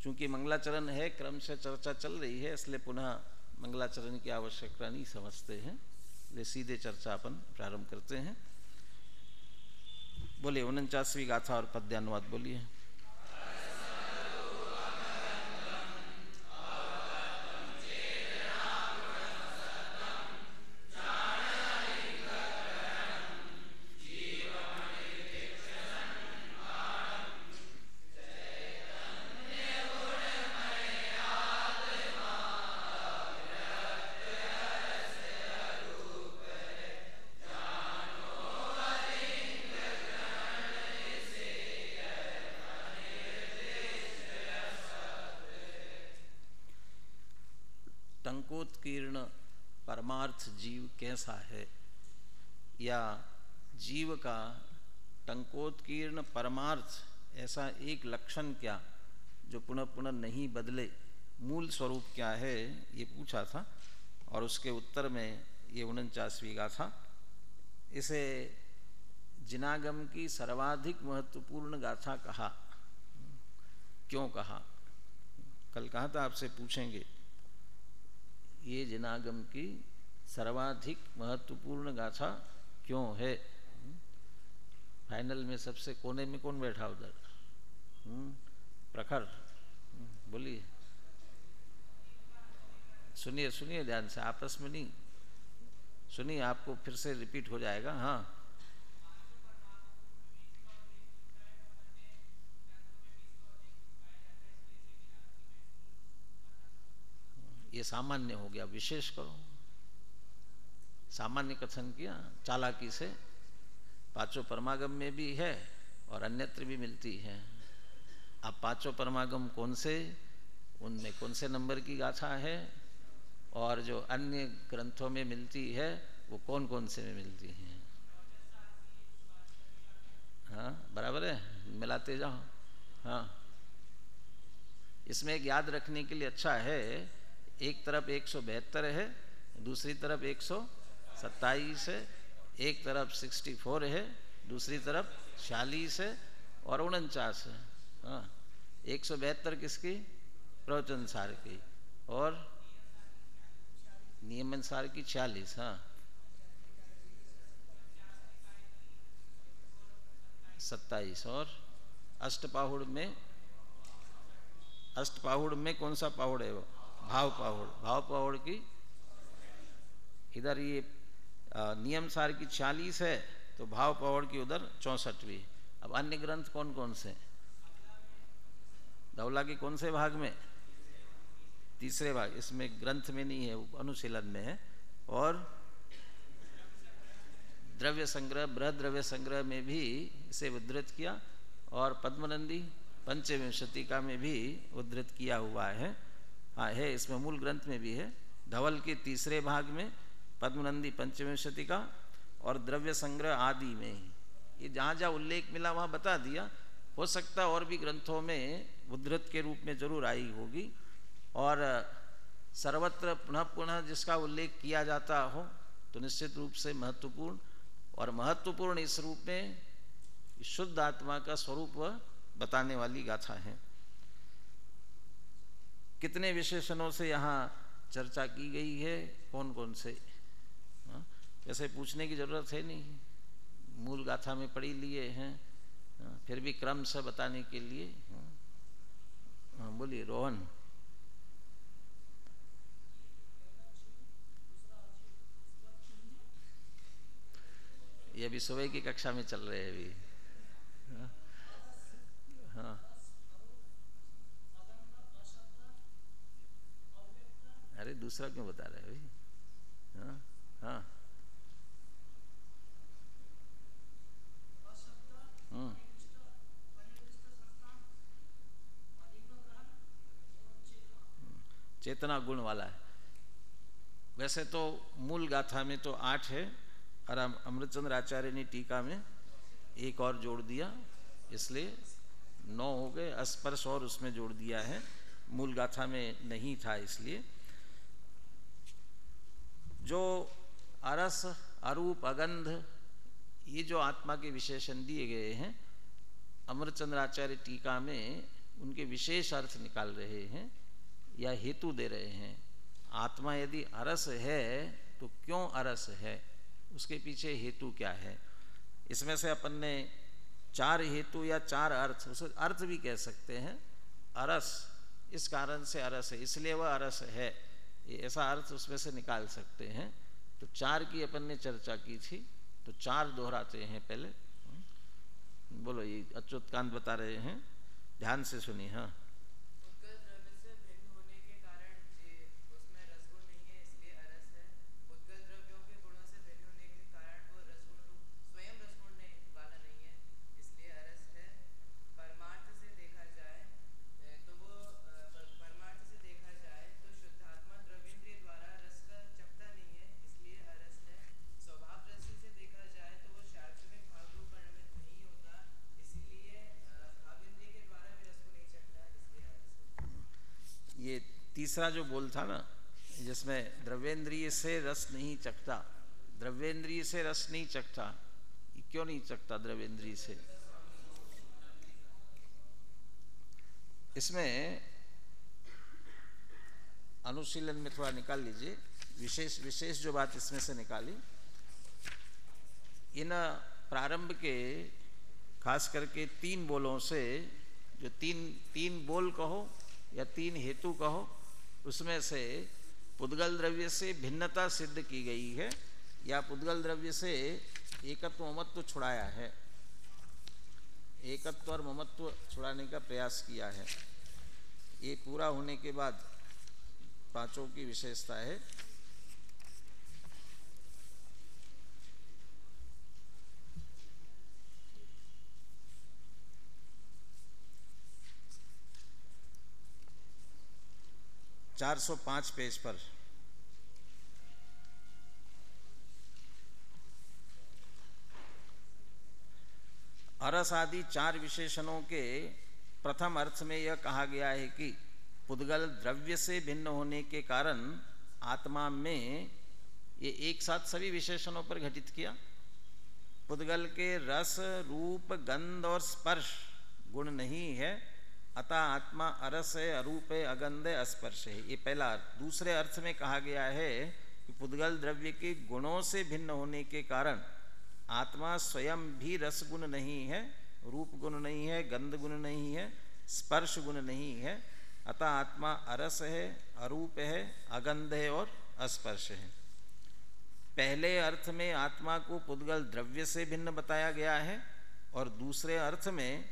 चूंकि मंगलाचरण है, क्रम से चर्चा चल रही है, इसलिए पुनः मंगलाचरण की आवश्यकता नहीं समझते हैं, इसलिए सीधे चर्चा अपन प्रारंभ करते हैं। बोलिए 49वीं गाथा और पद्यानुवाद बोलिए। टंकोत्कीर्ण परमार्थ जीव कैसा है, या जीव का टंकोत्कीर्ण परमार्थ ऐसा एक लक्षण क्या जो पुनः पुनः नहीं बदले, मूल स्वरूप क्या है, ये पूछा था। और उसके उत्तर में ये 49वीं गाथा, इसे जिनागम की सर्वाधिक महत्वपूर्ण गाथा कहा। क्यों कहा? कल कहा था आपसे पूछेंगे, ये जिनागम की सर्वाधिक महत्वपूर्ण गाथा क्यों है? फाइनल में सबसे कोने में कौन बैठा उधर? प्रखर, बोलिए, सुनिए सुनिए ध्यान से, आपस में नहीं सुनिए, आपको फिर से रिपीट हो जाएगा। हाँ, ये सामान्य हो गया, विशेष करो। सामान्य कथन किया चालाकी से, पांचों परमागम में भी है और अन्यत्र भी मिलती है। अब पांचों परमागम कौन से, उनमें कौन से नंबर की गाथा है, और जो अन्य ग्रंथों में मिलती है वो कौन कौन से में मिलती हैं? हाँ बराबर है, मिलाते जाओ। हाँ, इसमें एक याद रखने के लिए अच्छा है, एक तरफ 172 है, दूसरी तरफ 127 है, एक तरफ 64 है, दूसरी तरफ 46 है और 49 है। हाँ, 172 किसकी? प्रवचन सार की, और नियमन सार की 46। हाँ, 27। और अष्टपाहुड़ में कौन सा पाहुड़ है वो? भाव पाहुड़। भाव पाहुड़ की इधर ये नियम सार की 46 है, तो भाव पाहुड़ की उधर 64वीं। अब अन्य ग्रंथ कौन कौन से? धवला के कौन से भाग में? तीसरे भाग। इसमें ग्रंथ में नहीं है, वो अनुशीलन में है। और द्रव्य संग्रह, बृहद द्रव्य संग्रह में भी इसे उद्धृत किया, और पद्मनंदी पंचविंशतिका में भी उद्धृत किया हुआ है। हाँ है, इसमें मूल ग्रंथ में भी है। धवल के तीसरे भाग में, पद्मनंदी पंचविंशतिका और द्रव्य संग्रह आदि में, ये जहाँ जहाँ उल्लेख मिला वहाँ बता दिया। हो सकता और भी ग्रंथों में उद्धृत के रूप में जरूर आई होगी, और सर्वत्र पुनः पुनः जिसका उल्लेख किया जाता हो तो निश्चित रूप से महत्वपूर्ण, और महत्वपूर्ण इस रूप में शुद्ध आत्मा का स्वरूप बताने वाली गाथा है। कितने विशेषणों से यहाँ चर्चा की गई है, कौन कौन से? वैसे पूछने की जरूरत है नहीं, मूल गाथा में पढ़ी लिए हैं, फिर भी क्रम से बताने के लिए। बोलिए रोहन। ये अभी सुबह की कक्षा में चल रहे हैं अभी। हाँ, अरे दूसरा क्यों बता रहे हैं अभी? हाँ हाँ, चेतना गुण वाला है। वैसे तो मूल गाथा में तो 8 है, और अमृतचंद्र आचार्य ने टीका में एक और जोड़ दिया, इसलिए 9 हो गए। स्पर्श और उसमें जोड़ दिया है, मूल गाथा में नहीं था। इसलिए जो अरस, अरूप, अगंध, ये जो आत्मा के विशेषण दिए गए हैं, अमृतचंद्र आचार्य टीका में उनके विशेष अर्थ निकाल रहे हैं या हेतु दे रहे हैं। आत्मा यदि अरस है तो क्यों अरस है, उसके पीछे हेतु क्या है। इसमें से अपन ने 4 हेतु या 4 अर्थ, उसे अर्थ भी कह सकते हैं। अरस इस कारण से अरस है, इसलिए वह अरस है, ऐसा अर्थ उसमें से निकाल सकते हैं। तो 4 की अपन ने चर्चा की थी, तो 4 दोहराते हैं पहले। बोलो, ये अच्युतकांत बता रहे हैं, ध्यान से सुनिए। हाँ, ये तीसरा जो बोल था ना, जिसमें द्रव्येंद्रिय से रस नहीं चखता, द्रव्येंद्रिय से रस नहीं चखता, क्यों नहीं चखता द्रव्येंद्रिय से? इसमें अनुशीलन में थोड़ा निकाल लीजिए, विशेष जो बात इसमें से निकाली, इन प्रारंभ के खास करके 3 बोलों से, जो तीन बोल कहो या 3 हेतु कहो, उसमें से पुद्गल द्रव्य से भिन्नता सिद्ध की गई है या पुद्गल द्रव्य से एकत्व ममत्व छुड़ाया है, एकत्व और ममत्व छुड़ाने का प्रयास किया है। ये पूरा होने के बाद 5 की विशेषता है। (405) पेज पर अरस आदि 4 विशेषणों के प्रथम अर्थ में यह कहा गया है कि पुद्गल द्रव्य से भिन्न होने के कारण आत्मा में, ये एक साथ सभी विशेषणों पर घटित किया। पुद्गल के रस, रूप, गंध और स्पर्श गुण नहीं है, अतः आत्मा अरस है, अरूप है, अगंध है, अस्पर्श है। ये पहला अर्थ। दूसरे अर्थ में कहा गया है कि पुद्गल द्रव्य के गुणों से भिन्न होने के कारण आत्मा स्वयं भी रस गुण नहीं है, रूप गुण नहीं है, गंध गुण नहीं है, स्पर्श गुण नहीं है, अतः आत्मा अरस है, अरूप है, अगंध है और अस्पर्श है। पहले अर्थ में आत्मा को पुद्गल द्रव्य से भिन्न बताया गया है और दूसरे अर्थ में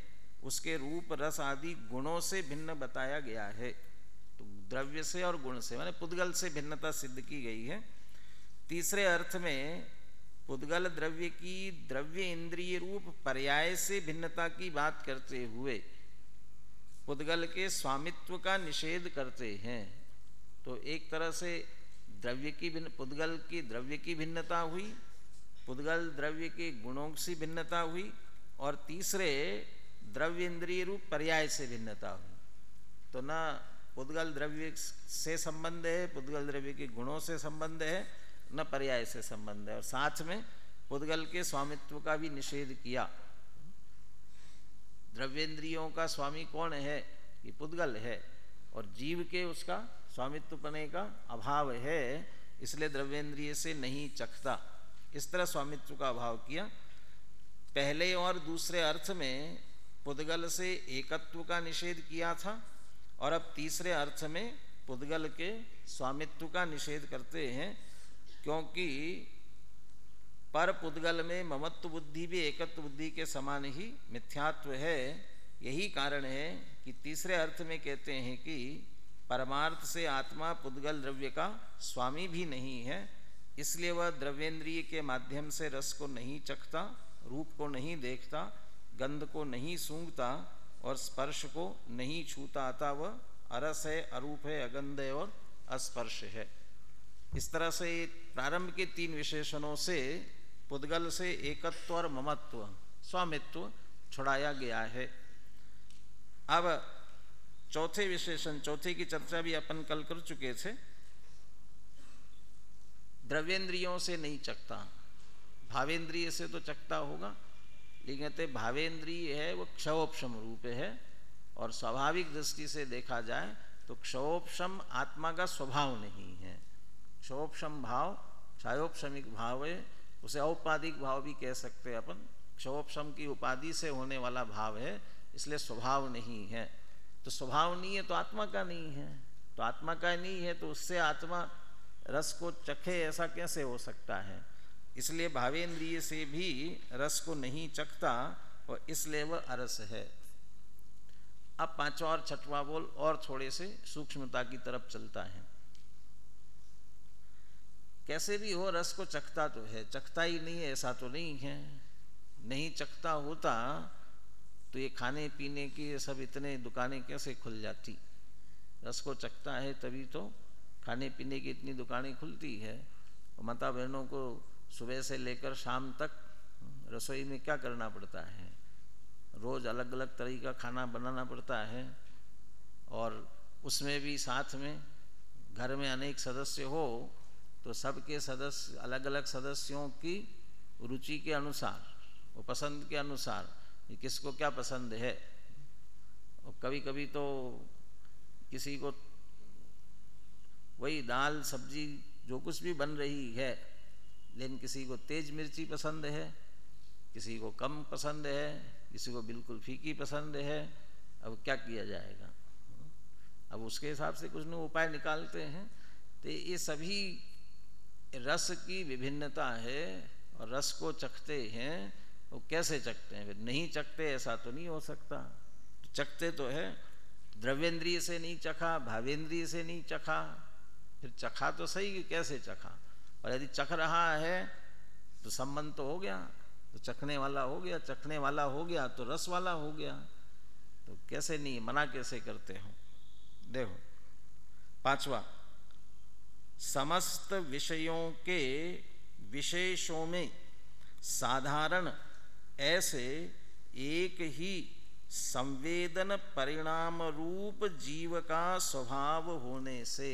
उसके रूप, रस आदि गुणों से भिन्न बताया गया है। तो द्रव्य से और गुण से, माने पुद्गल से भिन्नता सिद्ध की गई है। तीसरे अर्थ में पुद्गल द्रव्य की द्रव्य इंद्रिय रूप पर्याय से भिन्नता की बात करते हुए पुद्गल के स्वामित्व का निषेध करते हैं। तो एक तरह से पुद्गल की द्रव्य की भिन्नता हुई, पुद्गल द्रव्य के गुणों से भिन्नता हुई, और तीसरे द्रव्य इंद्रिय रूप पर्याय से भिन्नता हुई। तो ना पुद्गल द्रव्य से संबंध है, पुद्गल द्रव्य के गुणों से संबंध है, न पर्याय से संबंध है, और साथ में पुद्गल के स्वामित्व का भी निषेध किया। द्रव्येंद्रियों का स्वामी कौन है? कि पुद्गल है, और जीव के उसका स्वामित्व पने का अभाव है, इसलिए द्रव्येंद्रिय से नहीं चखता। इस तरह स्वामित्व का अभाव किया। पहले और दूसरे अर्थ में पुद्गल से एकत्व का निषेध किया था, और अब तीसरे अर्थ में पुद्गल के स्वामित्व का निषेध करते हैं, क्योंकि पर पुद्गल में ममत्व बुद्धि भी एकत्व बुद्धि के समान ही मिथ्यात्व है। यही कारण है कि तीसरे अर्थ में कहते हैं कि परमार्थ से आत्मा पुद्गल द्रव्य का स्वामी भी नहीं है, इसलिए वह द्रव्येंद्रिय के माध्यम से रस को नहीं चखता, रूप को नहीं देखता, गंध को नहीं सूंघता और स्पर्श को नहीं छूता, अतः वह अरस है, अरूप है, अगंध है और अस्पर्श है। इस तरह से प्रारंभ के 3 विशेषणों से पुद्गल से एकत्व और ममत्व, स्वामित्व छुड़ाया गया है। अब चौथे विशेषण, चौथे की चर्चा भी अपन कल कर चुके थे। द्रव्येंद्रियों से नहीं चखता, भावेंद्रिय से तो चखता होगा, लेकिन कहते भावेंद्रिय है वो क्षयोपशम रूप है, और स्वाभाविक दृष्टि से देखा जाए तो क्षोपशम आत्मा का स्वभाव नहीं है। क्षोपशम भाव क्षयोपशमिक भाव है, उसे औपाधिक भाव भी कह सकते हैं अपन। क्षोपशम की उपाधि से होने वाला भाव है, इसलिए स्वभाव नहीं है। तो स्वभाव नहीं है तो आत्मा का नहीं है, तो आत्मा का नहीं है तो उससे आत्मा रस को चखे, ऐसा कैसे हो सकता है? इसलिए भावेंद्रिय से भी रस को नहीं चखता और इसलिए वह अरस है। अब पांचवा और छठवां बोल और थोड़े से सूक्ष्मता की तरफ चलता है। कैसे भी हो रस को चखता तो है, चखता ही नहीं है ऐसा तो नहीं है। नहीं चखता होता तो ये खाने पीने की ये सब इतने दुकानें कैसे खुल जाती? रस को चखता है तभी तो खाने पीने की इतनी दुकानें खुलती है। माता बहनों को सुबह से लेकर शाम तक रसोई में क्या करना पड़ता है? रोज़ अलग अलग तरह का खाना बनाना पड़ता है, और उसमें भी साथ में घर में अनेक सदस्य हो तो सबके सदस्य अलग अलग सदस्यों की रुचि के अनुसार, वो पसंद के अनुसार कि किसको क्या पसंद है। और कभी कभी तो किसी को वही दाल सब्जी जो कुछ भी बन रही है, लेकिन किसी को तेज मिर्ची पसंद है, किसी को कम पसंद है, किसी को बिल्कुल फीकी पसंद है। अब क्या किया जाएगा? अब उसके हिसाब से कुछ न उपाय निकालते हैं। तो ये सभी रस की विभिन्नता है, और रस को चखते हैं। वो कैसे चखते हैं? फिर नहीं चखते ऐसा तो नहीं हो सकता। तो चखते तो है, द्रव्येंद्रिय से नहीं चखा, भावेंद्रिय से नहीं चखा, फिर चखा तो सही कि कैसे चखा? और यदि चख रहा है तो संबंध तो हो गया, तो चखने वाला हो गया, चखने वाला हो गया तो रस वाला हो गया। तो कैसे नहीं, मना कैसे करते हो? देखो पांचवा, समस्त विषयों के विशेषों में साधारण ऐसे एक ही संवेदन परिणाम रूप जीव का स्वभाव होने से।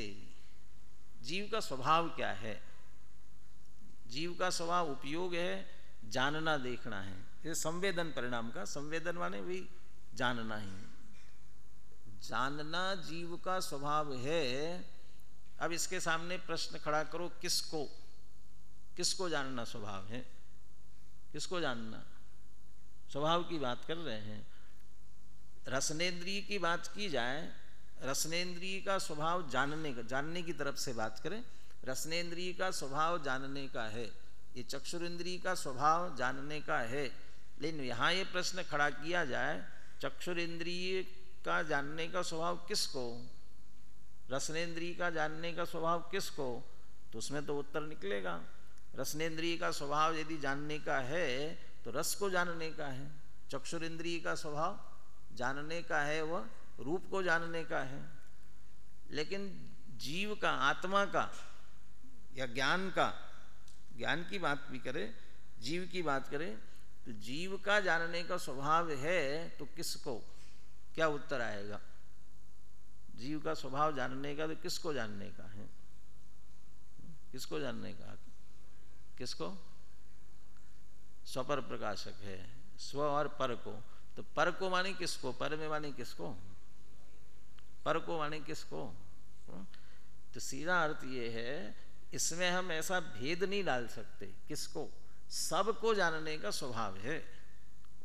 जीव का स्वभाव क्या है? जीव का स्वभाव उपयोग है, जानना देखना है। ये संवेदन परिणाम का, संवेदन माने भी जानना ही, जानना जीव का स्वभाव है। अब इसके सामने प्रश्न खड़ा करो, किसको किसको जानना स्वभाव है? किसको जानना? स्वभाव की बात कर रहे हैं। रसनेन्द्रिय की बात की जाए, रसनेन्द्रिय का स्वभाव जानने का, जानने की तरफ से बात करें, रसनेन्द्रिय का स्वभाव जानने का है। ये चक्षुरेंद्रिय का स्वभाव जानने का है। लेकिन यहाँ ये प्रश्न खड़ा किया जाए, चक्षुरेंद्रिय का जानने का स्वभाव किसको, रसनेन्द्रिय का जानने का स्वभाव किसको? तो उसमें तो उत्तर निकलेगा, रसनेन्द्रिय का स्वभाव यदि जानने का है तो रस को जानने का है। चक्षुरेंद्रिय का स्वभाव जानने का है, वह रूप को जानने का है। लेकिन जीव का, आत्मा का या ज्ञान का, ज्ञान की बात भी करें, जीव की बात करें, तो जीव का जानने का स्वभाव है तो किसको? क्या उत्तर आएगा? जीव का स्वभाव जानने का तो किसको जानने का है? किसको जानने का? किसको? स्वपर प्रकाशक है, स्व और पर को। तो पर को माने किसको? पर में माने किसको? पर को माने किसको? तो सीधा अर्थ ये है, इसमें हम ऐसा भेद नहीं डाल सकते। किसको? सबको जानने का स्वभाव है,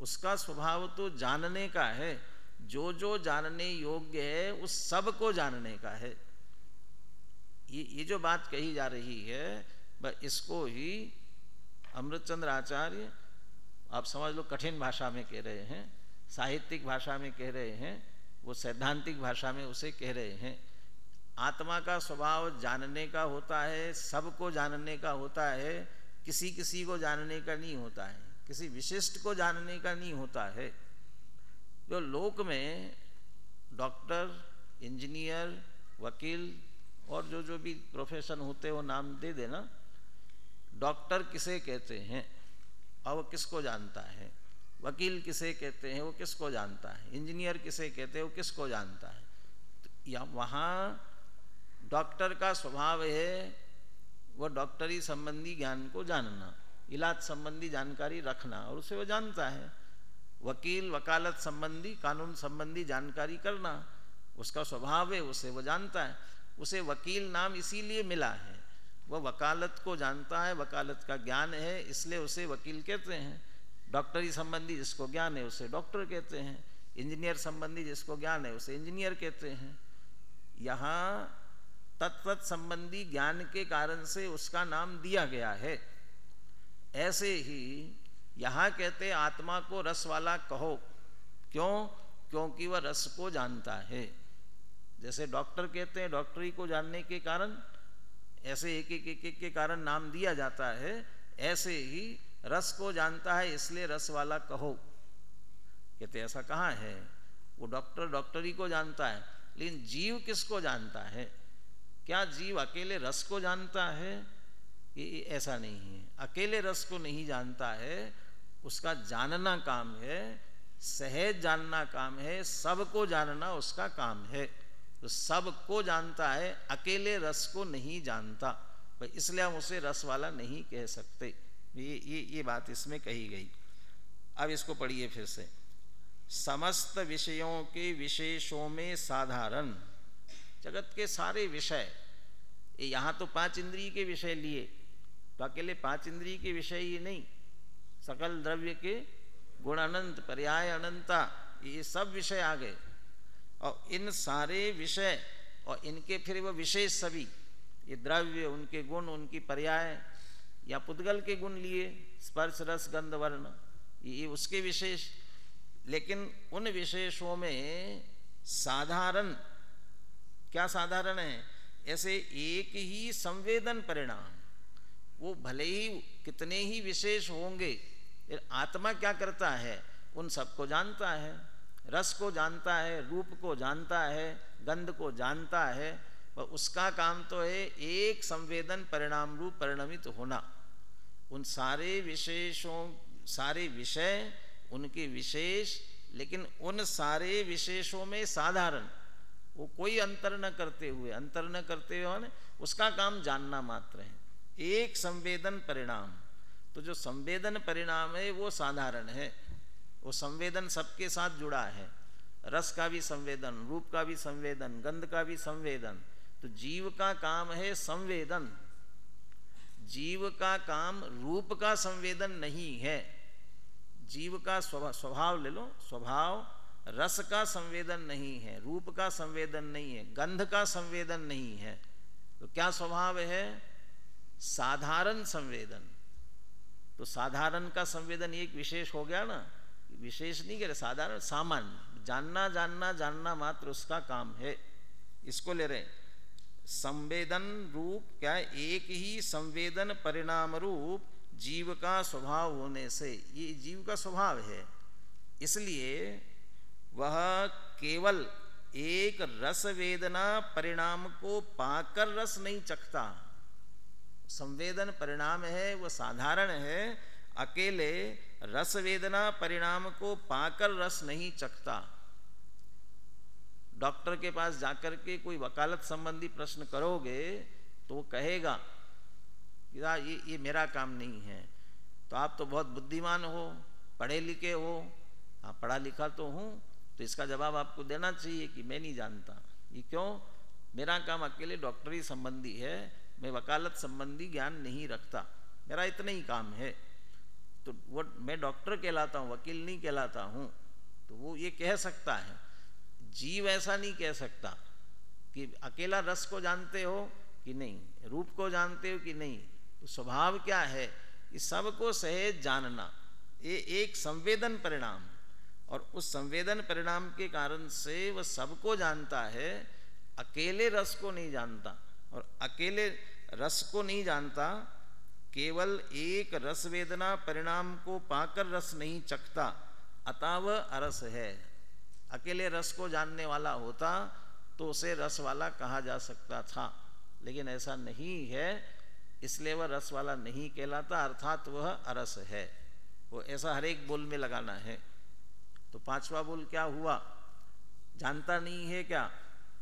उसका स्वभाव तो जानने का है। जो जो जानने योग्य है उस सब को जानने का है। ये जो बात कही जा रही है, बस इसको ही अमृतचंद्र आचार्य, आप समझ लो, कठिन भाषा में कह रहे हैं, साहित्यिक भाषा में कह रहे हैं, वो सैद्धांतिक भाषा में उसे कह रहे हैं। आत्मा का स्वभाव जानने का होता है, सबको जानने का होता है, किसी किसी को जानने का नहीं होता है, किसी विशिष्ट को जानने का नहीं होता है। जो लोक में डॉक्टर, इंजीनियर, वकील और जो जो भी प्रोफेशन होते हैं वो नाम दे देना। डॉक्टर किसे कहते हैं और वो किसको जानता है? वकील किसे कहते हैं, वो किसको जानता है? इंजीनियर किसे कहते हैं, वो किसको जानता है? तो या वहाँ डॉक्टर का स्वभाव है वो डॉक्टरी संबंधी ज्ञान को जानना, इलाज संबंधी जानकारी रखना, और उसे वो जानता है। वकील वकालत संबंधी कानून संबंधी जानकारी करना उसका स्वभाव है, उसे वो जानता है। उसे वकील नाम इसीलिए मिला है, वह वकालत को जानता है, वकालत का ज्ञान है, इसलिए उसे वकील कहते हैं। डॉक्टरी संबंधी जिसको ज्ञान है उसे डॉक्टर कहते हैं, इंजीनियर संबंधी जिसको ज्ञान है उसे इंजीनियर कहते हैं। यहाँ तत्व संबंधी ज्ञान के कारण से उसका नाम दिया गया है। ऐसे ही यहाँ कहते आत्मा को रस वाला कहो, क्यों? क्योंकि वह रस को जानता है। जैसे डॉक्टर कहते हैं डॉक्टरी को जानने के कारण, ऐसे एक एक के कारण नाम दिया जाता है, ऐसे ही रस को जानता है इसलिए रस वाला कहो। कहते ऐसा कहाँ है? वो डॉक्टर डॉक्टरी को जानता है, लेकिन जीव किसको जानता है? क्या जीव अकेले रस को जानता है? ये ऐसा नहीं है। अकेले रस को नहीं जानता है, उसका जानना काम है, सहज जानना काम है, सबको जानना उसका काम है। तो सबको जानता है, अकेले रस को नहीं जानता, इसलिए हम उसे रस वाला नहीं कह सकते। ये बात इसमें कही गई। अब इसको पढ़िए फिर से। समस्त विषयों के विशेषों में साधारण, जगत के सारे विषय, यहाँ तो 5 इंद्रिय के विषय लिए, तो अकेले 5 इंद्रिय के विषय ही नहीं, सकल द्रव्य के गुण अनंत, पर्याय अनंता, ये सब विषय आ गए। और इन सारे विषय और इनके फिर वो विशेष सभी, ये द्रव्य, उनके गुण, उनकी पर्याय, या पुद्गल के गुण लिए, स्पर्श रस गंध वर्ण, ये उसके विशेष। लेकिन उन विशेषों में साधारण, क्या साधारण है? ऐसे एक ही संवेदन परिणाम, वो भले ही कितने ही विशेष होंगे, आत्मा क्या करता है? उन सबको जानता है, रस को जानता है, रूप को जानता है, गंध को जानता है, और उसका काम तो है एक संवेदन परिणाम रूप परिणमित होना। उन सारे विशेषों, सारे विषय उनके विशेष, लेकिन उन सारे विशेषों में साधारण, वो कोई अंतर न करते हुए, अंतर न करते हुए उसका काम जानना मात्र है, एक संवेदन परिणाम। तो जो संवेदन परिणाम है वो साधारण है, वो संवेदन सबके साथ जुड़ा है, रस का भी संवेदन, रूप का भी संवेदन, गंध का भी संवेदन। तो जीव का काम है संवेदन, जीव का काम रूप का संवेदन नहीं है। जीव का स्वभाव ले लो, स्वभाव रस का संवेदन नहीं है, रूप का संवेदन नहीं है, गंध का संवेदन नहीं है। तो क्या स्वभाव है? साधारण संवेदन। तो साधारण का संवेदन एक विशेष हो गया ना, विशेष नहीं कह रहे, साधारण, सामान्य, जानना जानना जानना मात्र उसका काम है। इसको ले रहे संवेदन रूप, क्या एक ही संवेदन परिणाम रूप जीव का स्वभाव होने से, ये जीव का स्वभाव है, इसलिए वह केवल एक रस वेदना परिणाम को पाकर रस नहीं चखता। संवेदन परिणाम है वो साधारण है, अकेले रस वेदना परिणाम को पाकर रस नहीं चखता। डॉक्टर के पास जाकर के कोई वकालत संबंधी प्रश्न करोगे तो वो कहेगा कि ये मेरा काम नहीं है। तो आप तो बहुत बुद्धिमान हो, पढ़े लिखे हो। हाँ, पढ़ा लिखा तो हूँ, तो इसका जवाब आपको देना चाहिए कि मैं नहीं जानता। ये क्यों? मेरा काम अकेले डॉक्टरी संबंधी है, मैं वकालत संबंधी ज्ञान नहीं रखता, मेरा इतना ही काम है। तो वो मैं डॉक्टर कहलाता हूँ, वकील नहीं कहलाता हूँ। तो वो ये कह सकता है। जीव ऐसा नहीं कह सकता कि अकेला रस को जानते हो कि नहीं, रूप को जानते हो कि नहीं। तो स्वभाव क्या है कि सबको सहज जानना, ये एक संवेदन परिणाम, और उस संवेदन परिणाम के कारण से वह सबको जानता है, अकेले रस को नहीं जानता। और अकेले रस को नहीं जानता, केवल एक रस वेदना परिणाम को पाकर रस नहीं चखता, अतः वह अरस है। अकेले रस को जानने वाला होता तो उसे रस वाला कहा जा सकता था, लेकिन ऐसा नहीं है, इसलिए वह रस वाला नहीं कहलाता, अर्थात वह अरस है। वो ऐसा हर एक बोल में लगाना है। तो 5वां बोल क्या हुआ? जानता नहीं है क्या?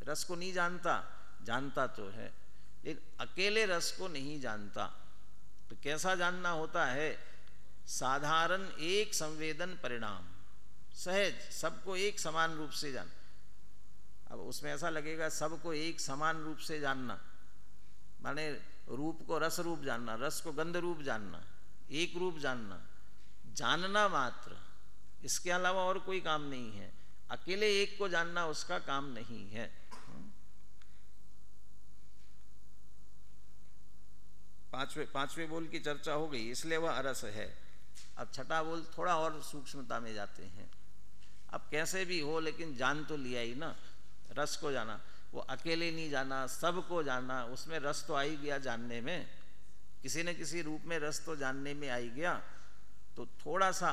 रस को नहीं जानता, जानता तो है, लेकिन अकेले रस को नहीं जानता। तो कैसा जानना होता है? साधारण एक संवेदन परिणाम, सहज, सबको एक समान रूप से जान। अब उसमें ऐसा लगेगा सबको एक समान रूप से जानना, माने रूप को रस रूप जानना, रस को गंध रूप जानना, एक रूप जानना, जानना मात्र, इसके अलावा और कोई काम नहीं है। अकेले एक को जानना उसका काम नहीं है। पांचवें बोल की चर्चा हो गई, इसलिए वह अरस है। अब छठा बोल थोड़ा और सूक्ष्मता में जाते हैं। अब कैसे भी हो लेकिन जान तो लिया ही ना, रस को जाना। वो अकेले नहीं जाना, सबको जाना, उसमें रस तो आ ही गया जानने में, किसी न किसी रूप में रस तो जानने में आ ही गया। तो थोड़ा सा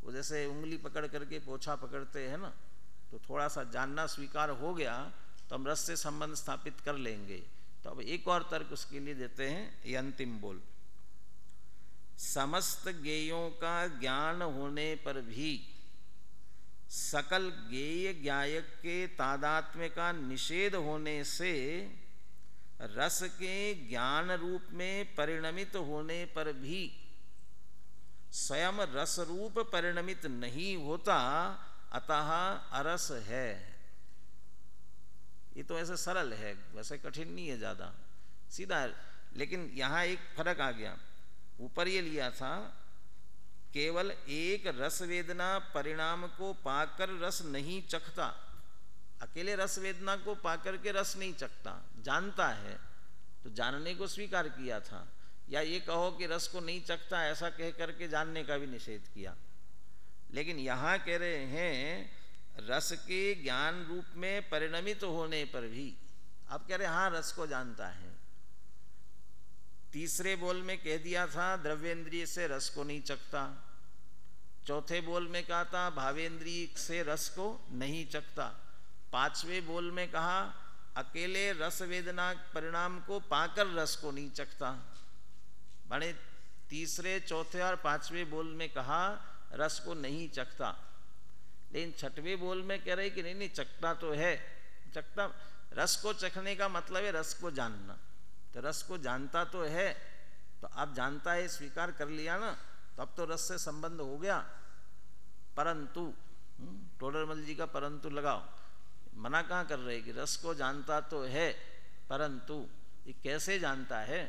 वो जैसे उंगली पकड़ करके पोछा पकड़ते हैं ना, तो थोड़ा सा जानना स्वीकार हो गया तो हम रस से संबंध स्थापित कर लेंगे। तो अब एक और तर्क उसके लिए देते हैं, ये अंतिम बोल। समस्त गेयों का ज्ञान होने पर भी सकल गेय ज्ञायक के तादात्म्य का निषेध होने से रस के ज्ञान रूप में परिणमित होने पर भी स्वयं रस रूप परिणमित नहीं होता, अतः अरस है। ये तो ऐसे सरल है, वैसे कठिन नहीं है, ज्यादा सीधा है। लेकिन यहां एक फर्क आ गया। ऊपर ये लिया था केवल एक रस वेदना परिणाम को पाकर रस नहीं चखता, अकेले रस वेदना को पाकर के रस नहीं चखता, जानता है, तो जानने को स्वीकार किया था। या ये कहो कि रस को नहीं चखता, ऐसा कह करके जानने का भी निषेध किया। लेकिन यहाँ कह रहे हैं रस के ज्ञान रूप में परिणमित होने पर भी, आप कह रहे हैं हाँ रस को जानता है। तीसरे बोल में कह दिया था द्रव्येंद्रिय से रस को नहीं चखता, चौथे बोल में कहा था भावेंद्रिय से रस को नहीं चखता, पांचवें बोल में कहा अकेले रस वेदना परिणाम को पाकर रस को नहीं चखता। माने तीसरे चौथे और पांचवें बोल में कहा रस को नहीं चखता, लेकिन छठवें बोल में कह रहे कि नहीं चखता तो है, चखता। रस को चखने का मतलब है रस को जानना, तो रस को जानता तो है, तो आप जानता है स्वीकार कर लिया ना, तो अब तो रस से संबंध हो गया। परंतु टोडरमल जी का परंतु लगाओ, मना कहाँ कर रहे कि रस को जानता तो है, परंतु ये कैसे जानता है?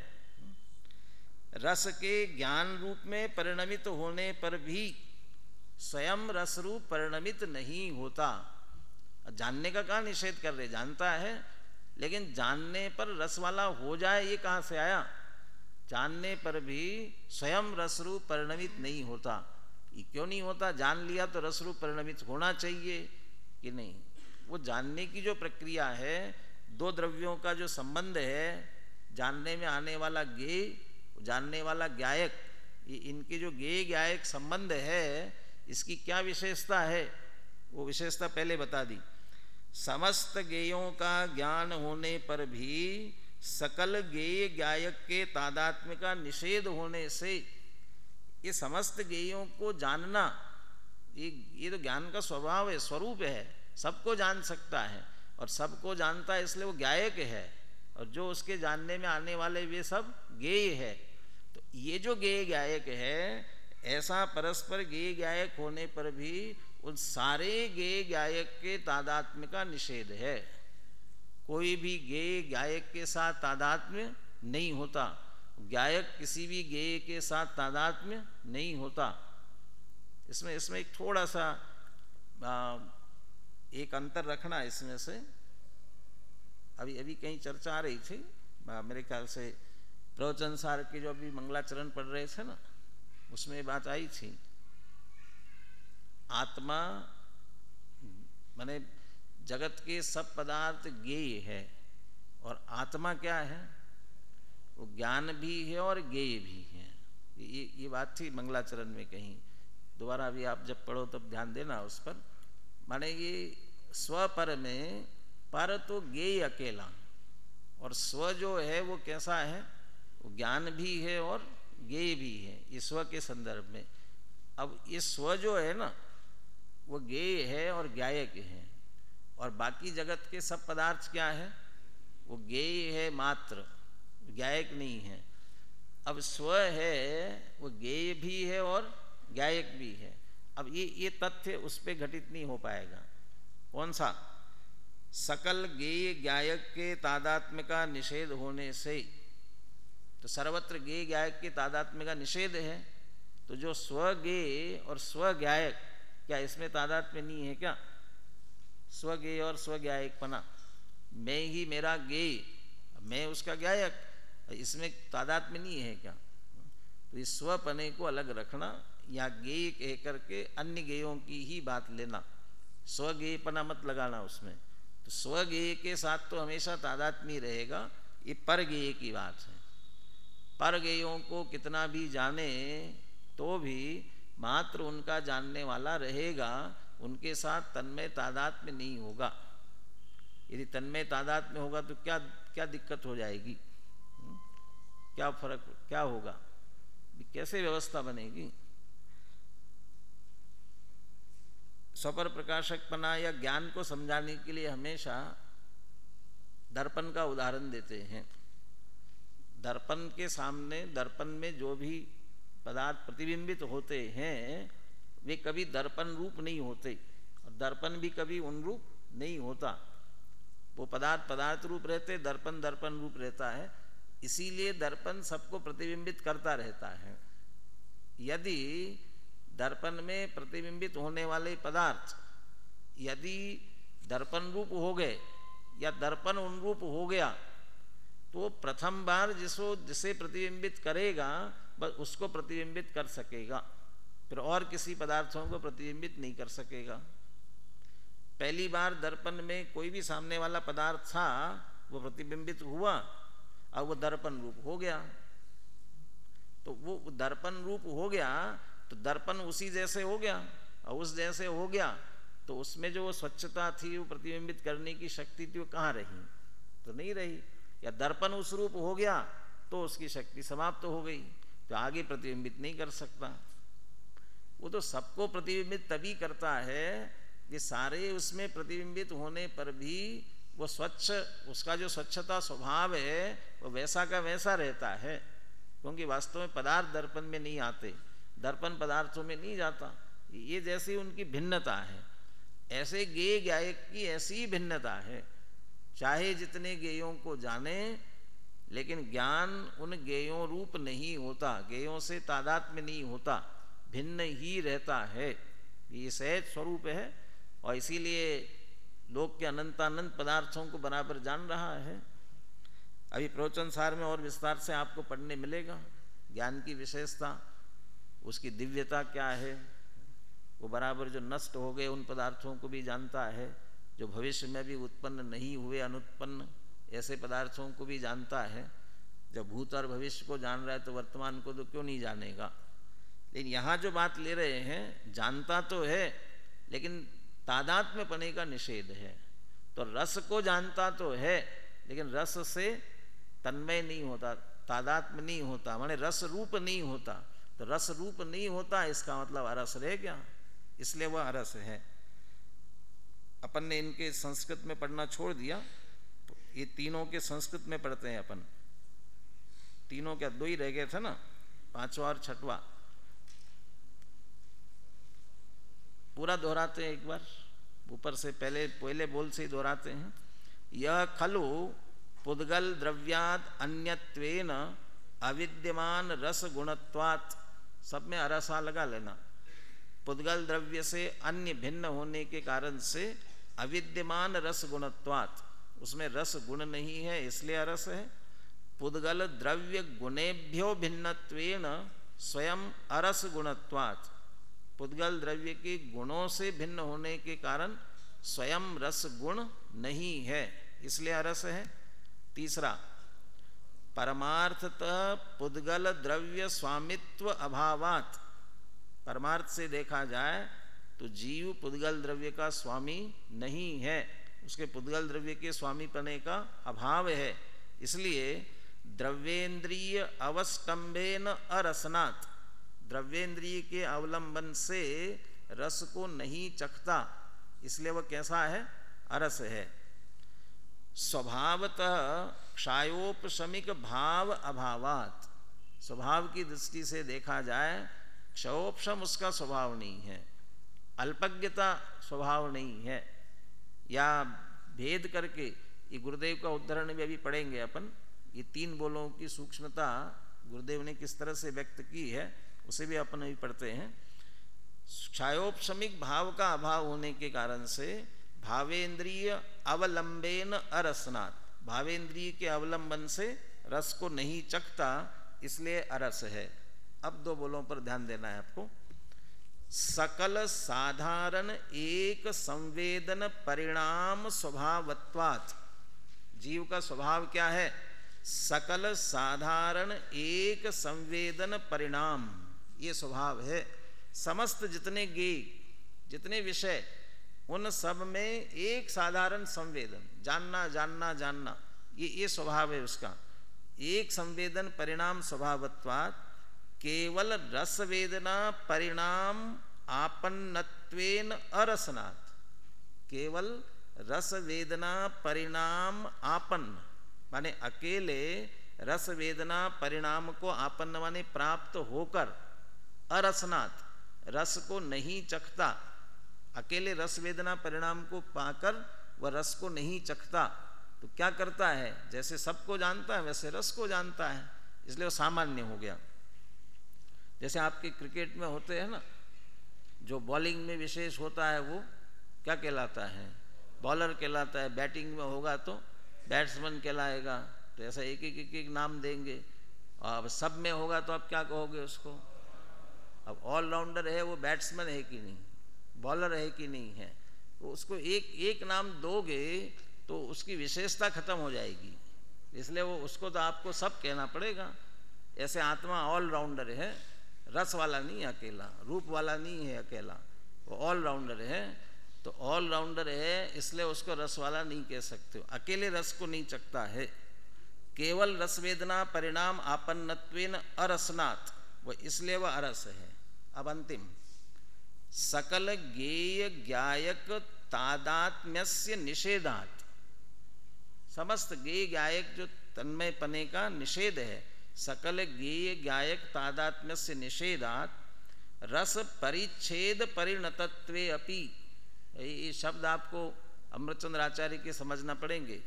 रस के ज्ञान रूप में परिणमित होने पर भी स्वयं रस रूप परिणमित नहीं होता। जानने का कहाँ निषेध कर रहे, जानता है, लेकिन जानने पर रस वाला हो जाए ये कहाँ से आया? जानने पर भी स्वयं रस रूप परिणमित नहीं होता। ये क्यों नहीं होता? जान लिया तो रस रूप परिणमित होना चाहिए कि नहीं? वो जानने की जो प्रक्रिया है, दो द्रव्यों का जो संबंध है, जानने में आने वाला गेय, जानने वाला ज्ञायक, ये इनके जो गेय ज्ञायक संबंध है, इसकी क्या विशेषता है? वो विशेषता पहले बता दी। समस्त गेयों का ज्ञान होने पर भी सकल गेय ज्ञायक के तादात्म्य का निषेध होने से, ये समस्त गेयों को जानना, ये तो ज्ञान का स्वभाव है, स्वरूप है, सबको जान सकता है और सबको जानता है, इसलिए वो ज्ञायक है, और जो उसके जानने में आने वाले वे सब गेय है। तो ये जो गेय ज्ञायक है, ऐसा परस्पर गेय ज्ञायक होने पर भी उन सारे गेय ज्ञायक के तादात्म्य का निषेध है। कोई भी गेय ज्ञायक के साथ तादात्म्य नहीं होता, ज्ञायक किसी भी गेय के साथ तादात्म्य नहीं होता। इसमें एक थोड़ा सा एक अंतर रखना इसमें से। अभी कहीं चर्चा आ रही थी, मेरे ख्याल से प्रवचन सार के जो अभी मंगलाचरण पढ़ रहे थे ना, उसमें बात आई थी, आत्मा माने जगत के सब पदार्थ गेय है, और आत्मा क्या है? वो ज्ञान भी है और गेय भी है। ये बात थी मंगलाचरण में कहीं, दोबारा अभी आप जब पढ़ो तब ध्यान देना उस पर। माने ये स्व पर में पर तो गेय अकेला, और स्व जो है वो कैसा है? वो ज्ञान भी है और गेय भी है, ये स्व के संदर्भ में। अब ये स्व जो है ना, वो गेय है और ज्ञायक है, और बाकी जगत के सब पदार्थ क्या है? वो गेय है मात्र, ज्ञायक नहीं है। अब स्व है वो गेय भी है और ज्ञायक भी है। अब ये तथ्य उस पे घटित नहीं हो पाएगा। कौन सा? सकल गेय गायक के तादात्म्य का निषेध होने से, तो सर्वत्र गेय गायक के तादात्म्य का निषेध है, तो जो स्वगेय और स्वगायक, क्या इसमें तादात्म्य नहीं है क्या? स्वगेय और स्वगायकपना, मैं ही मेरा गेय, मैं उसका गायक, इसमें तादात्म्य नहीं है क्या? तो इस स्वपने को अलग रखना, या गेय कह करके अन्य गेयों की ही बात लेना, स्वगेयपना मत लगाना उसमें। तो स्वगेय के साथ तो हमेशा तादात्म्य रहेगा, ये परगेय की बात है। परगेयों को कितना भी जाने तो भी मात्र उनका जानने वाला रहेगा, उनके साथ तन्मय तादात्म्य नहीं होगा। यदि तन्मय तादात्म्य होगा तो क्या क्या दिक्कत हो जाएगी, क्या फर्क, क्या होगा, कैसे व्यवस्था बनेगी? स्वपर प्रकाशकपना या ज्ञान को समझाने के लिए हमेशा दर्पण का उदाहरण देते हैं। दर्पण के सामने, दर्पण में जो भी पदार्थ प्रतिबिंबित होते हैं वे कभी दर्पण रूप नहीं होते, और दर्पण भी कभी उन रूप नहीं होता। वो पदार्थ पदार्थ रूप रहते, दर्पण दर्पण रूप रहता है। इसीलिए दर्पण सबको प्रतिबिंबित करता रहता है। यदि दर्पण में प्रतिबिंबित होने वाले पदार्थ यदि दर्पण रूप हो गए या दर्पण उन रूप हो गया, तो प्रथम बार जिसे प्रतिबिंबित करेगा बस उसको प्रतिबिंबित कर सकेगा, फिर और किसी पदार्थों को प्रतिबिंबित नहीं कर सकेगा। पहली बार दर्पण में कोई भी सामने वाला पदार्थ था, वो प्रतिबिंबित हुआ, अब वो दर्पण रूप हो गया। तो वो दर्पण रूप हो गया तो दर्पण उसी जैसे हो गया, और उस जैसे हो गया तो उसमें जो स्वच्छता थी, वो प्रतिबिंबित करने की शक्ति थी, वो कहाँ रही? तो नहीं रही। या दर्पण उस रूप हो गया तो उसकी शक्ति समाप्त हो गई, तो आगे प्रतिबिंबित नहीं कर सकता। वो तो सबको प्रतिबिंबित तभी करता है कि सारे उसमें प्रतिबिंबित होने पर भी वो स्वच्छ, उसका जो स्वच्छता स्वभाव है वो वैसा का वैसा रहता है, क्योंकि वास्तव में पदार्थ दर्पण में नहीं आते, दर्पण पदार्थों में नहीं जाता। ये जैसी उनकी भिन्नता है, ऐसे गेय गायक की ऐसी भिन्नता है। चाहे जितने गेयों को जाने, लेकिन ज्ञान उन गेयों रूप नहीं होता, गेयों से तादात्म्य नहीं होता, भिन्न ही रहता है। ये सहज स्वरूप है, और इसीलिए लोक के अनंतानंत पदार्थों को बराबर जान रहा है। अभी प्रवचन सार में और विस्तार से आपको पढ़ने मिलेगा ज्ञान की विशेषता, उसकी दिव्यता क्या है। वो बराबर जो नष्ट हो गए उन पदार्थों को भी जानता है, जो भविष्य में भी उत्पन्न नहीं हुए अनुत्पन्न ऐसे पदार्थों को भी जानता है। जब भूत और भविष्य को जान रहा है तो वर्तमान को तो क्यों नहीं जानेगा। लेकिन यहाँ जो बात ले रहे हैं, जानता तो है लेकिन तादात्म्य पने का निषेध है। तो रस को जानता तो है लेकिन रस से तन्मय नहीं होता, तादात्म्य नहीं होता, माने रस रूप नहीं होता। तो रस रूप नहीं होता इसका मतलब अरस रह गया, इसलिए वह अरस है। अपन ने इनके संस्कृत में पढ़ना छोड़ दिया, तो ये तीनों के संस्कृत में पढ़ते हैं अपन। तीनों क्या, दो ही रह गए थे ना, पांचवा और छठवा। पूरा दोहराते हैं एक बार, ऊपर से पहले बोल से ही दोहराते हैं। यह खलु पुद्गल द्रव्याद अन्यत्वेन अविद्यमान रस गुणत्वात्, सब में अरसा लगा लेना। पुद्गल द्रव्य से अन्य भिन्न होने के कारण से अविद्यमान रस गुणत्वात्, उसमें रस गुण नहीं है इसलिए अरस है। पुद्गल द्रव्य गुणेभ्यो भिन्नत्वेन स्वयं अरस गुणत्वात्, पुद्गल द्रव्य के गुणों से भिन्न होने के कारण स्वयं रस गुण नहीं है इसलिए अरस है। तीसरा, परमार्थतः पुद्गल द्रव्य स्वामित्व अभावात्, परमार्थ से देखा जाए तो जीव पुद्गल द्रव्य का स्वामी नहीं है, उसके पुद्गल द्रव्य के स्वामीपने का अभाव है। इसलिए द्रव्येंद्रिय अवस्टंभेन अरसनात्, द्रव्येंद्रिय के अवलंबन से रस को नहीं चखता, इसलिए वह कैसा है, अरस है। स्वभावतः क्षयोपशमिक भाव अभावात्, स्वभाव की दृष्टि से देखा जाए क्षयोपशम उसका स्वभाव नहीं है, अल्पज्ञता स्वभाव नहीं है, या भेद करके, ये गुरुदेव का उद्धरण भी अभी पढ़ेंगे अपन, ये 3 बोलों की सूक्ष्मता गुरुदेव ने किस तरह से व्यक्त की है उसे भी अपन अभी पढ़ते हैं। क्षयोपशमिक भाव का अभाव होने के कारण से भावेंद्रिय अवलंबेन अरसनात्, भावेंद्रिय के अवलंबन से रस को नहीं चखता, इसलिए अरस है। अब 2 बोलों पर ध्यान देना है आपको। सकल साधारण एक संवेदन परिणाम स्वभावत्वात्, जीव का स्वभाव क्या है? सकल साधारण एक संवेदन परिणाम, ये स्वभाव है। समस्त जितने गेय, जितने विषय, उन सब में एक साधारण संवेदन, जानना जानना जानना, ये स्वभाव है उसका। एक संवेदन परिणाम स्वभावत्वात् केवल रस वेदना परिणाम आपन्नत्वेन अरसनात्, केवल रस वेदना परिणाम आपन्न माने अकेले रस वेदना परिणाम को आपन्न माने प्राप्त होकर, अरसनात् रस को नहीं चखता, अकेले रस वेदना परिणाम को पाकर वह रस को नहीं चखता, तो क्या करता है? जैसे सबको जानता है वैसे रस को जानता है, इसलिए वो सामान्य हो गया। जैसे आपके क्रिकेट में होते हैं ना, जो बॉलिंग में विशेष होता है वो क्या कहलाता है? बॉलर कहलाता है। बैटिंग में होगा तो बैट्समैन कहलाएगा। तो ऐसा एक एक नाम देंगे। और अब सब में होगा तो आप क्या कहोगे उसको? अब ऑलराउंडर है वो बैट्समैन है कि नहीं, बॉलर है कि नहीं है, तो उसको एक एक नाम दोगे तो उसकी विशेषता खत्म हो जाएगी, इसलिए वो उसको तो आपको सब कहना पड़ेगा। ऐसे आत्मा ऑलराउंडर है, रस वाला नहीं है अकेला, रूप वाला नहीं है अकेला, वो ऑलराउंडर है। तो ऑलराउंडर है इसलिए उसको रस वाला नहीं कह सकते हो, अकेले रस को नहीं चखता है। केवल रस वेदना परिणाम आपन्नत्वेन अरसनात्, वो इसलिए वह अरस है। अब अंतिम, सकल गेय ज्ञायक तादात्म्यस्य निषेधात्, समस्त गेय गायक जो तन्मय पने का निषेध है, सकल गेय गायक तादात्म्यस्य निषेधात् रस परिच्छेद परिणतत्वे अपि, ये शब्द आपको अमृतचंद्र आचार्य के समझना पड़ेंगे।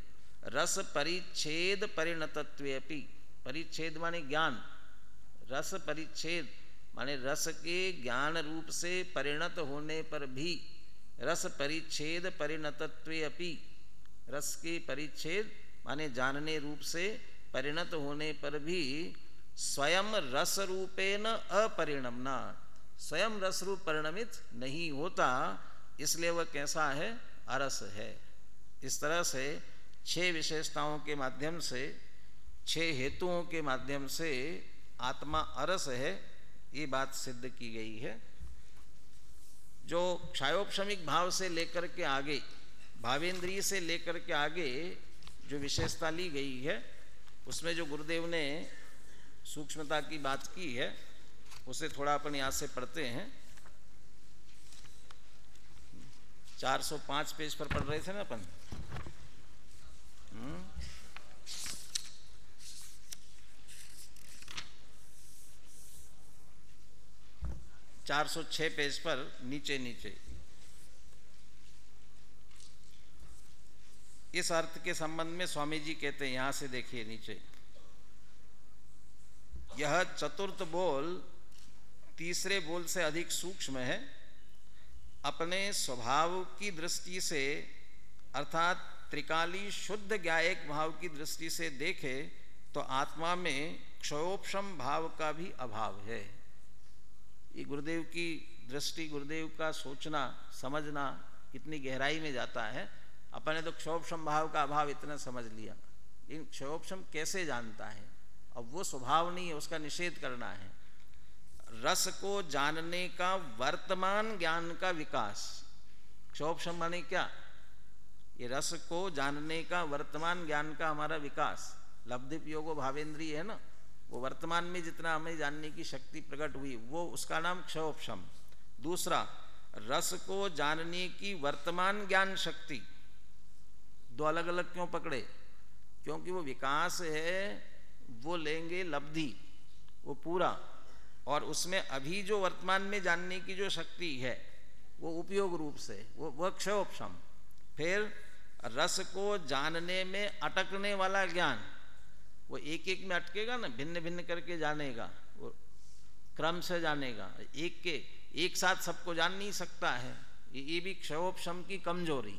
रस परिच्छेद परिणतत्वे अपि, परिच्छेद माने ज्ञान, रस परिच्छेद माने रस के ज्ञान रूप से परिणत होने पर भी, रस परिच्छेद परिणतत्वे अपि, रस के परिच्छेद माने जानने रूप से परिणत होने पर भी स्वयं रस रूपेण अपरिणमना, स्वयं रस रूप परिणमित नहीं होता, इसलिए वह कैसा है? अरस है। इस तरह से 6 विशेषताओं के माध्यम से, 6 हेतुओं के माध्यम से आत्मा अरस है, ये बात सिद्ध की गई है। जो क्षयोपशमिक भाव से लेकर के आगे, भावेंद्रिय से लेकर के आगे जो विशेषता ली गई है, उसमें जो गुरुदेव ने सूक्ष्मता की बात की है उसे थोड़ा अपन यहाँ से पढ़ते हैं। 405 पेज पर पढ़ रहे थे ना अपन। 406 पेज पर नीचे नीचे इस अर्थ के संबंध में स्वामी जी कहते हैं, यहां से देखिए नीचे, यह चतुर्थ बोल तीसरे बोल से अधिक सूक्ष्म है। अपने स्वभाव की दृष्टि से अर्थात त्रिकाली शुद्ध ज्ञायक भाव की दृष्टि से देखे तो आत्मा में क्षयोपशम भाव का भी अभाव है। ये गुरुदेव की दृष्टि, गुरुदेव का सोचना समझना कितनी गहराई में जाता है। अपन ने तो क्षयोपशम भाव का अभाव इतना समझ लिया, लेकिन क्षयोपशम कैसे जानता है? अब वो स्वभाव नहीं है, उसका निषेध करना है। रस को जानने का वर्तमान ज्ञान का विकास, क्षयोपशम माने क्या? ये रस को जानने का वर्तमान ज्ञान का हमारा विकास, लब्धिपयोगो भावेंद्रिय है ना, वो वर्तमान में जितना हमें जानने की शक्ति प्रकट हुई वो उसका नाम क्षयोपशम। दूसरा, रस को जानने की वर्तमान ज्ञान शक्ति, दो अलग अलग क्यों पकड़े? क्योंकि वो विकास है, वो लेंगे लब्धि, वो पूरा, और उसमें अभी जो वर्तमान में जानने की जो शक्ति है वो उपयोग रूप से, वो क्षयोपशम। फिर रस को जानने में अटकने वाला ज्ञान, वो एक एक में अटकेगा ना, भिन्न भिन्न करके जानेगा, वो क्रम से जानेगा, एक साथ सबको जान नहीं सकता है, ये भी क्षयोपशम की कमजोरी।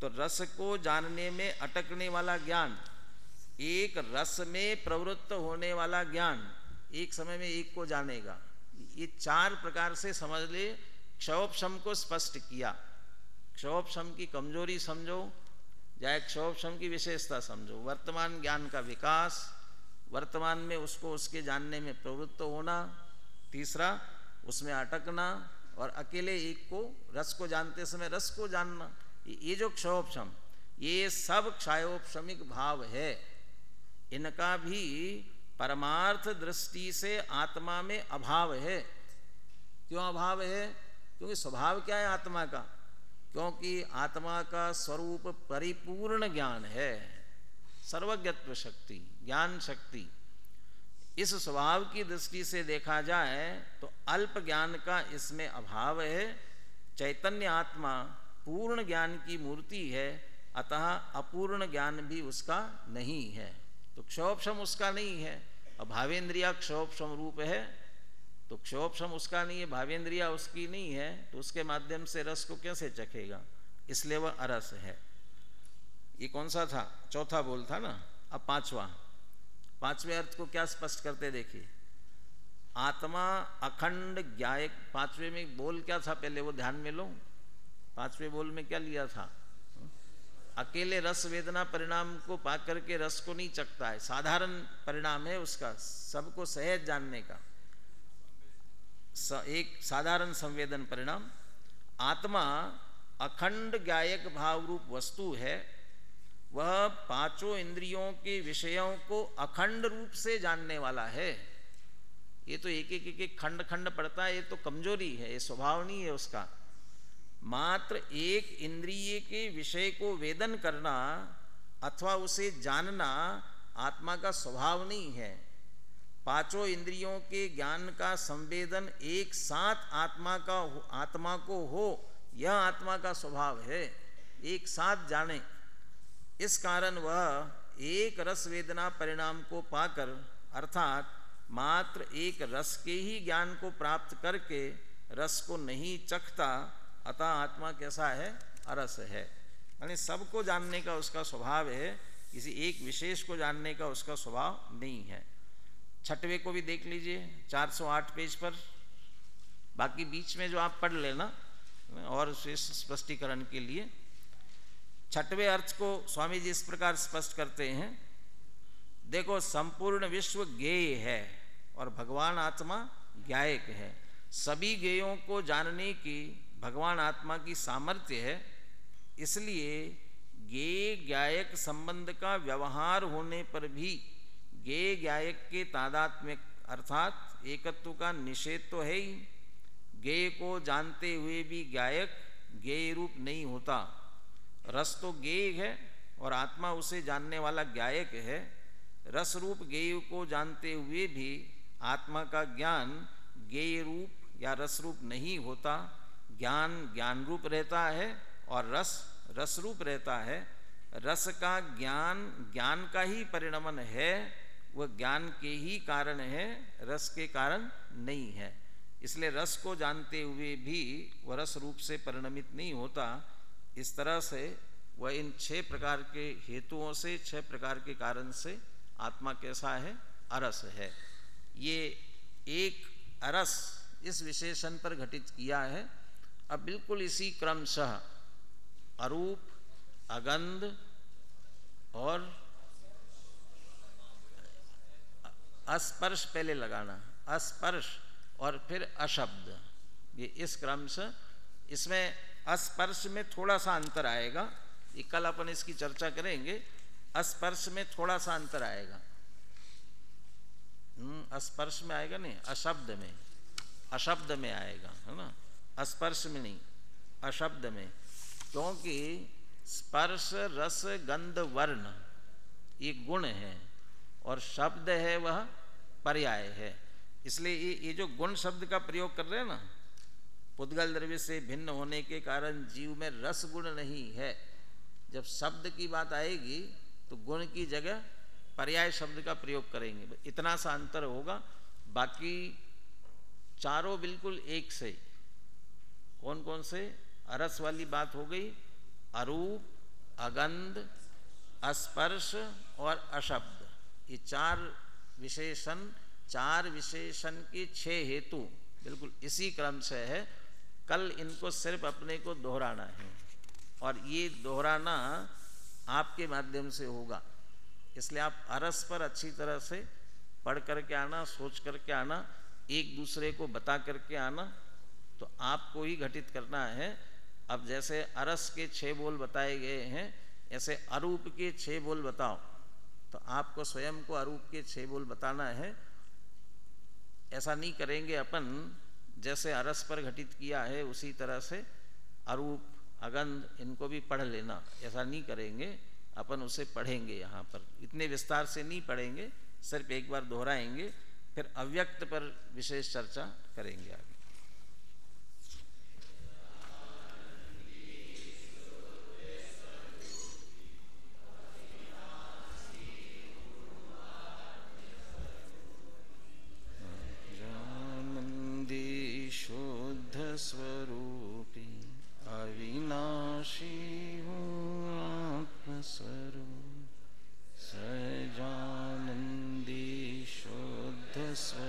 तो रस को जानने में अटकने वाला ज्ञान, एक रस में प्रवृत्त होने वाला ज्ञान, एक समय में एक को जानेगा, ये 4 प्रकार से समझ ले क्षयोपशम को स्पष्ट किया। क्षयोपशम की कमजोरी समझो, या क्षयोपशम की विशेषता समझो। वर्तमान ज्ञान का विकास, वर्तमान में उसको उसके जानने में प्रवृत्त होना, तीसरा उसमें अटकना, और अकेले एक को, रस को जानते समय रस को जानना, ये जो क्षयोपशम, ये सब क्षयोपशमिक भाव है। इनका भी परमार्थ दृष्टि से आत्मा में अभाव है। क्यों अभाव है? क्योंकि स्वभाव क्या है आत्मा का? क्योंकि आत्मा का स्वरूप परिपूर्ण ज्ञान है, सर्वज्ञत्व शक्ति, ज्ञान शक्ति। इस स्वभाव की दृष्टि से देखा जाए तो अल्प ज्ञान का इसमें अभाव है। चैतन्य आत्मा पूर्ण ज्ञान की मूर्ति है, अतः अपूर्ण ज्ञान भी उसका नहीं है। तो क्षयोपशम उसका नहीं है, और भावेंद्रिया क्षयोपशम रूप है, तो क्षयोपशम उसका नहीं है, भावेंद्रिया उसकी नहीं है, तो उसके माध्यम से रस को कैसे चखेगा? इसलिए वह अरस है। ये कौन सा था? चौथा बोल था ना। अब पांचवें अर्थ को क्या स्पष्ट करते देखिए। आत्मा अखंड ज्ञायक, पांचवें में बोल क्या था पहले वो ध्यान में लो। पांचवें बोल में क्या लिया था? अकेले रस वेदना परिणाम को पा करके रस को नहीं चखता है, साधारण परिणाम है उसका, सबको सहज जानने का, एक साधारण संवेदन परिणाम। आत्मा अखंड ज्ञायक भाव रूप वस्तु है, वह पांचों इंद्रियों के विषयों को अखंड रूप से जानने वाला है। ये तो एक एक खंड खंड पड़ता है, ये तो कमजोरी है, ये स्वभाव नहीं है उसका। मात्र एक इंद्रिय के विषय को वेदन करना अथवा उसे जानना आत्मा का स्वभाव नहीं है। पांचों इंद्रियों के ज्ञान का संवेदन एक साथ आत्मा को हो, यह आत्मा का स्वभाव है, एक साथ जाने। इस कारण वह एक रस वेदना परिणाम को पाकर, अर्थात मात्र एक रस के ही ज्ञान को प्राप्त करके रस को नहीं चखता, अतः आत्मा कैसा है? अरस है। यानी सबको जानने का उसका स्वभाव है, किसी एक विशेष को जानने का उसका स्वभाव नहीं है। छठवें को भी देख लीजिए 408 पेज पर, बाकी बीच में जो आप पढ़ लेना और स्पष्टीकरण के लिए। छठवें अर्थ को स्वामी जी इस प्रकार स्पष्ट करते हैं, देखो संपूर्ण विश्व ज्ञेय है और भगवान आत्मा ज्ञायक है। सभी ज्ञेयों को जानने की भगवान आत्मा की सामर्थ्य है, इसलिए ज्ञेय ज्ञायक संबंध का व्यवहार होने पर भी ज्ञेय ज्ञायक के तादात्म्य अर्थात एकत्व का निषेध तो है ही। ज्ञेय को जानते हुए भी ज्ञायक ज्ञेय रूप नहीं होता। रस तो ज्ञेय है और आत्मा उसे जानने वाला ज्ञायक है। रस रूप ज्ञेय को जानते हुए भी आत्मा का ज्ञान ज्ञेय रूप या रस रूप नहीं होता। ज्ञान ज्ञान रूप रहता है और रस रस रूप रहता है। रस का ज्ञान ज्ञान का ही परिणमन है, वह ज्ञान के ही कारण है, रस के कारण नहीं है। इसलिए रस को जानते हुए भी वह रस रूप से परिणमित नहीं होता। इस तरह से वह इन 6 प्रकार के हेतुओं से, 6 प्रकार के कारण से आत्मा कैसा है? अरस है। ये एक अरस इस विशेषण पर घटित किया है। अब बिल्कुल इसी क्रमशः अरूप, अगंध और अस्पर्श पहले लगाना, अस्पर्श और फिर अशब्द, ये इस क्रम से। इसमें अस्पर्श में थोड़ा सा अंतर आएगा, ये कल अपन इसकी चर्चा करेंगे। अस्पर्श में थोड़ा सा अंतर आएगा, अस्पर्श में आएगा नहीं, अशब्द में, अशब्द में आएगा, है ना, अस्पर्श में नहीं, अशब्द में। क्योंकि स्पर्श रस गंध वर्ण ये गुण है और शब्द है वह पर्याय है। इसलिए ये जो गुण शब्द का प्रयोग कर रहे हैं ना, पुद्गल द्रव्य से भिन्न होने के कारण जीव में रस गुण नहीं है। जब शब्द की बात आएगी तो गुण की जगह पर्याय शब्द का प्रयोग करेंगे, इतना सा अंतर होगा। बाकी चारों बिल्कुल एक से। कौन कौन से? अरस वाली बात हो गई, अरूप, अगंध, अस्पर्श और अशब्द। ये चार विशेषण के 6 हेतु बिल्कुल इसी क्रम से है। कल इनको सिर्फ अपने को दोहराना है और ये दोहराना आपके माध्यम से होगा। इसलिए आप अरस पर अच्छी तरह से पढ़ करके आना, सोच करके आना, एक दूसरे को बता करके आना। तो आपको ही घटित करना है। अब जैसे अरस के 6 बोल बताए गए हैं, ऐसे अरूप के 6 बोल बताओ। तो आपको स्वयं को अरूप के 6 बोल बताना है। ऐसा नहीं करेंगे अपन जैसे अरस पर घटित किया है उसी तरह से अरूप, अगंध इनको भी पढ़ लेना, ऐसा नहीं करेंगे। अपन उसे पढ़ेंगे, यहाँ पर इतने विस्तार से नहीं पढ़ेंगे, सिर्फ एक बार दोहराएंगे, फिर अव्यक्त पर विशेष चर्चा करेंगे आगे। स्वरूपी अविनाशी आत्मस्वरूप सजानंदी शुद्ध स्वरूप